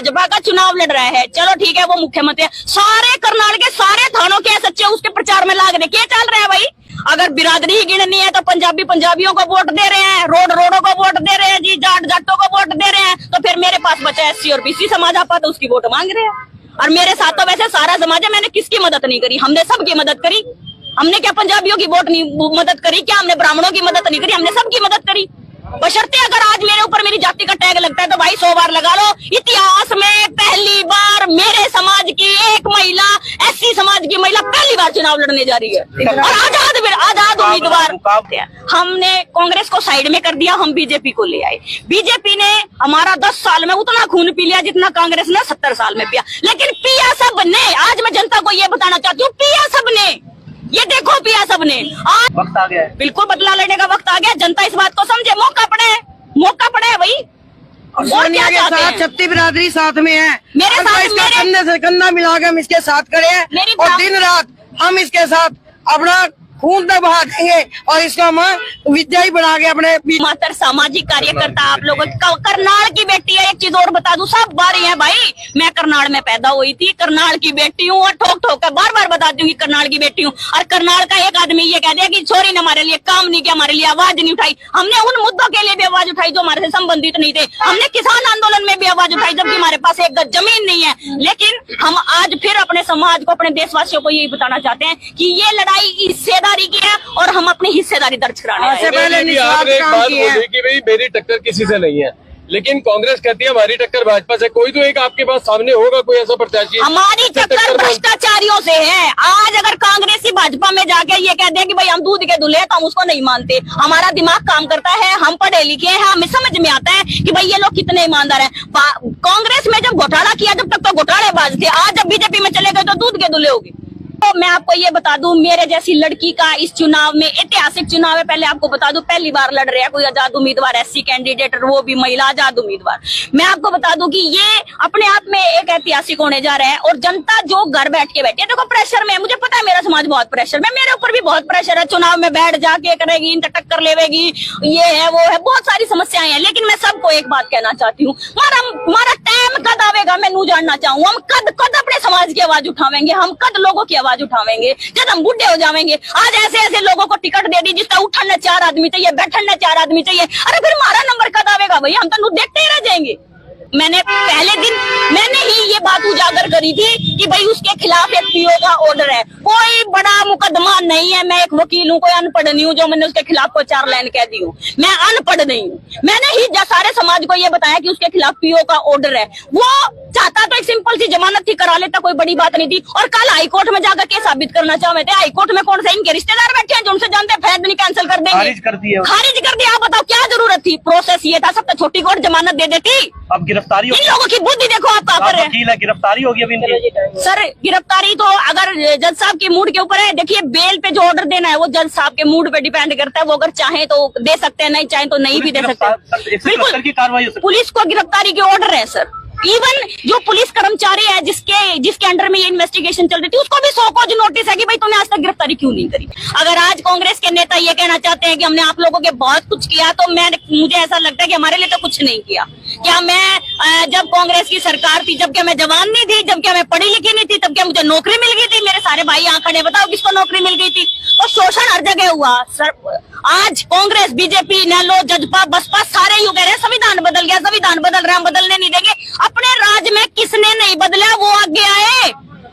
भाजपा का चुनाव लड़ रहा है, चलो ठीक है वो मुख्यमंत्री है, सारे करनाल के सारे थानों के सच्चे उसके प्रचार में लाग रहे, क्या चल रहा है भाई? अगर बिरादरी ही गिननी है तो पंजाबी पंजाबियों को वोट दे रहे हैं, रोडों को वोट दे रहे हैं जी, जाट जाटों को वोट दे रहे हैं, तो फिर मेरे पास बचा एससी और बीसी समाज आपा तो उसकी वोट मांग रहे हैं। और मेरे साथ तो वैसे सारा समाज है, मैंने किसकी मदद नहीं करी, हमने सबकी मदद करी। हमने क्या पंजाबियों की वोट नहीं मदद करी, क्या हमने ब्राह्मणों की मदद नहीं करी, हमने सबकी मदद करी। बशर्ते अगर आज मेरे ऊपर मेरी जाति का टैग लगता है तो भाई 100 बार लगा लो। इतिहास में पहली बार मेरे समाज की एक महिला, एससी समाज की महिला पहली बार चुनाव लड़ने जा रही है और आजाद उम्मीदवार। हमने कांग्रेस को साइड में कर दिया, हम बीजेपी को ले आए। बीजेपी ने हमारा 10 साल में उतना खून पी लिया जितना कांग्रेस ने 70 साल में पिया, लेकिन पिया सबने। आज मैं जनता को ये बताना चाहती हूँ, पिया सबने, ये देखो पिया सबने। आज वक्त आ गया है, बिल्कुल बदला लेने का वक्त आ गया। जनता इस बात को समझे, मौका पड़े है भाई। और सोनिया के साथ छत्ती बिरादरी साथ में है, मेरे साथ, इसका कंधे से कंधा मिला के हम इसके साथ खड़े हैं और दिन रात हम इसके साथ अपना खून तक बहा देंगे और इसका हम विद्या ही बना के अपने मातर सामाजिक कार्यकर्ता आप लोगों करनाल की बेटी है। एक चीज और बता दूं, सब बारी है भाई, मैं करनाल में पैदा हुई थी, करनाल की बेटी हूँ और ठोक ठोक कर बार बार बताती हूँ कि करनाल की बेटी हूँ। और करनाल का एक आदमी ये कह दिया कि छोरी ने हमारे लिए काम नहीं किया, हमारे लिए आवाज नहीं उठाई। हमने उन मुद्दों के लिए भी आवाज उठाई जो हमारे से संबंधित नहीं थे। हमने किसान आंदोलन में भी आवाज उठाई जबकि हमारे पास एक गज जमीन नहीं है। लेकिन हम आज फिर अपने समाज को, अपने देशवासियों को यही बताना चाहते हैं कि ये लड़ाई हिस्सेदारी की है और हम अपनी हिस्सेदारी दर्ज कराने आपने एक बात बोली कि भाई मेरी टक्कर किसी से नहीं है, लेकिन कांग्रेस कहती है हमारी टक्कर भाजपा से। कोई तो एक आपके पास सामने होगा, कोई ऐसा प्रत्याशी? हमारी टक्कर भ्रष्टाचारियों से है। आज अगर कांग्रेसी भाजपा में जाके ये कह दे कि भाई हम दूध के दूल्हे तो हम उसको नहीं मानते। हमारा दिमाग काम करता है, हम पढ़े लिखे हैं, हमें समझ में आता है कि भाई ये लोग कितने ईमानदार हैं। कांग्रेस में जब घोटाला किया जब तक तो घोटालेबाज थे, आज जब बीजेपी में चले गए तो दूध के दूल्हे हो गए। तो मैं आपको ये बता दूं, मेरे जैसी लड़की का इस चुनाव में, ऐतिहासिक चुनाव है, पहले आपको बता दूं पहली बार लड़ रहा है कोई आजाद उम्मीदवार, एससी कैंडिडेट, वो भी महिला आजाद उम्मीदवार। मैं आपको बता दूं कि ये अपने आप में एक ऐतिहासिक होने जा रहा है। और जनता जो घर बैठ के बैठी है, देखो प्रेशर में, मुझे पता है मेरा समाज बहुत प्रेशर में, मेरे ऊपर भी बहुत प्रेशर है। चुनाव में बैठ जाके करेगी, इन टक्कर लेवेगी, ये है वो है, बहुत सारी समस्याएं हैं। लेकिन मैं सबको एक बात कहना चाहती हूँ, हमारा टाइम कद आवेगा मैं नू जानना चाहूँ। हम कद अपने समाज की आवाज उठावेंगे, हम कद लोगों की आवाज उठावेंगे जब हम बूढ़े हो जाएंगे। आज ऐसे लोगों को टिकट दे दी जिसका उठने 4 आदमी चाहिए, बैठने 4 आदमी चाहिए। अरे फिर हमारा नंबर कद आवेगा भाई? हम तो देखते ही रह जाएंगे। मैंने पहले दिन ये बात उजागर करी थी कि भाई उसके खिलाफ एक पीओ का ऑर्डर है, कोई बड़ा मुकदमा नहीं है। मैं एक वकील हूँ, कोई अनपढ़ नहीं हूँ जो मैंने उसके खिलाफ को 4 लाइन कह दी हूँ। मैं अनपढ़ नहीं हूँ। मैंने ही सारे समाज को ये बताया कि उसके खिलाफ पीओ का ऑर्डर है। वो चाहता तो एक सिंपल सी जमानत थी, करा लेता, कोई बड़ी बात नहीं थी। और कल हाईकोर्ट में जाकर के साबित करना चाहते थे। हाईकोर्ट में कौन से इनके रिश्तेदार बैठे हैं जो उनसे जानते हैं फैसला नहीं कैंसिल कर देंगे, खारिज कर दिया। आप बताओ क्या जरूरत थी? प्रोसेस ये था, सबसे छोटी कोर्ट जमानत दे देती। अब गिरफ्तारी, इन लोगों की बुद्धि देखो आप कहाँ पर है। गिरफ्तारी होगी अभी इनकी। सर गिरफ्तारी तो अगर जज साहब के मूड के ऊपर है। देखिए बेल पे जो ऑर्डर देना है वो जज साहब के मूड पे डिपेंड करता है। वो अगर चाहे तो दे सकते हैं, नहीं चाहे तो नहीं भी दे सकते। बिल्कुल की कार्रवाई, पुलिस को गिरफ्तारी के ऑर्डर है सर। इवन जो पुलिस कर्मचारी है जिसके अंडर में ये इन्वेस्टिगेशन चल रही थी, उसको भी 100 कोज नोटिस है कि भाई तुमने आज तक गिरफ्तारी क्यों नहीं करी। अगर आज कांग्रेस के नेता ये कहना चाहते हैं कि हमने आप लोगों के बहुत कुछ किया, तो मुझे ऐसा लगता है कि हमारे लिए तो कुछ नहीं किया। क्या मैं जब कांग्रेस की सरकार थी, जब क्या मैं जवान नहीं थी, जब क्या मैं पढ़ी लिखी नहीं थी, तब क्या मुझे नौकरी मिल गई थी? मेरे सारे भाई यहाँ खड़े, बताओ किसको नौकरी मिल गई थी? तो शोषण हर जगह हुआ सर। आज कांग्रेस, बीजेपी, नेलो, जजपा, बसपा सारे यूं कह रहे हैं संविधान बदल गया, संविधान बदल रहे, हम बदलने नहीं देंगे। अपने राज्य में किसने नहीं बदला वो आगे आए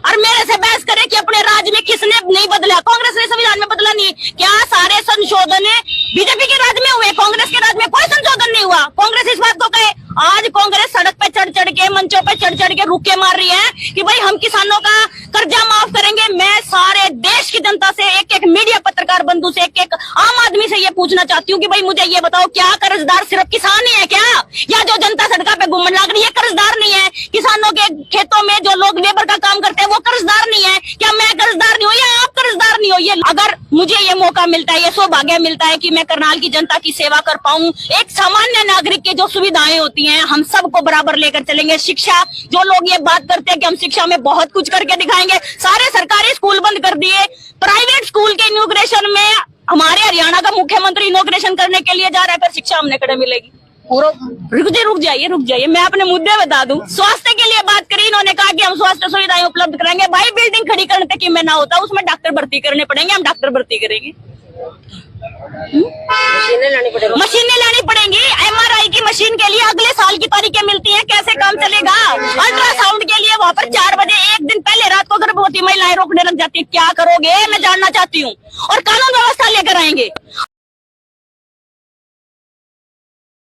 और मेरे से बहस करे कि अपने राज्य में किसने नहीं बदला। कांग्रेस ने संविधान में बदला नहीं। क्या सारे संशोधन बीजेपी के राज्य में हुए? कांग्रेस के राज्य में कोई संशोधन नहीं हुआ। कांग्रेस इस बात को कहे। आज कांग्रेस सड़क पे चढ़ के, मंचों पे चढ़ के रुके मार रही है कि भाई हम किसानों का कर्जा माफ करेंगे। मैं सारे देश की जनता से, एक मीडिया पत्रकार बंधु से, एक आम आदमी से ये पूछना चाहती हूँ कि भाई मुझे ये बताओ, क्या कर्जदार सिर्फ किसान ही है क्या? या जो जनता सड़क पे घूमने लग रही है कर्जदार नहीं है? किसानों के खेतों में जो लोग लेबर का काम करते हैं वो कर्जदार नहीं है क्या? मैं कर्जदार नहीं हूँ या आप कर्जदार नहीं हो? ये अगर मुझे ये मौका मिलता है, ये सौभाग्य मिलता है कि मैं करनाल की जनता की सेवा कर पाऊं, एक सामान्य नागरिक की जो सुविधाएं होती हैं हम सबको बराबर लेकर चलेंगे। शिक्षा, जो लोग ये बात करते हैं कि हम शिक्षा में बहुत कुछ करके दिखाएंगे, सारे सरकारी स्कूल बंद कर दिए। प्राइवेट स्कूल के इनॉग्रेशन में हमारे हरियाणा का मुख्यमंत्री इनॉग्रेशन करने के लिए जा रहा है, फिर शिक्षा हमने कड़े मिलेगी। रुक जाइए, मैं अपने मुद्दे बता दूं। स्वास्थ्य के स्वास्थ्य सुविधाएं उपलब्ध कराएंगे। भाई बिल्डिंग खड़ी करने तक में ना होता, उसमें डॉक्टर भर्ती करने पड़ेंगे, हम डॉक्टर भर्ती करेंगे। मशीनें लानी पड़ेंगी। MRI की मशीन के लिए अगले साल की तारीखें मिलती हैं, कैसे काम चलेगा? अल्ट्रासाउंड के लिए वहाँ पर 4 बजे एक दिन पहले रात को गर्भवती महिलाएं रोकने लग जाती है, क्या करोगे? मैं जानना चाहती हूँ। और कानून व्यवस्था लेकर आएंगे।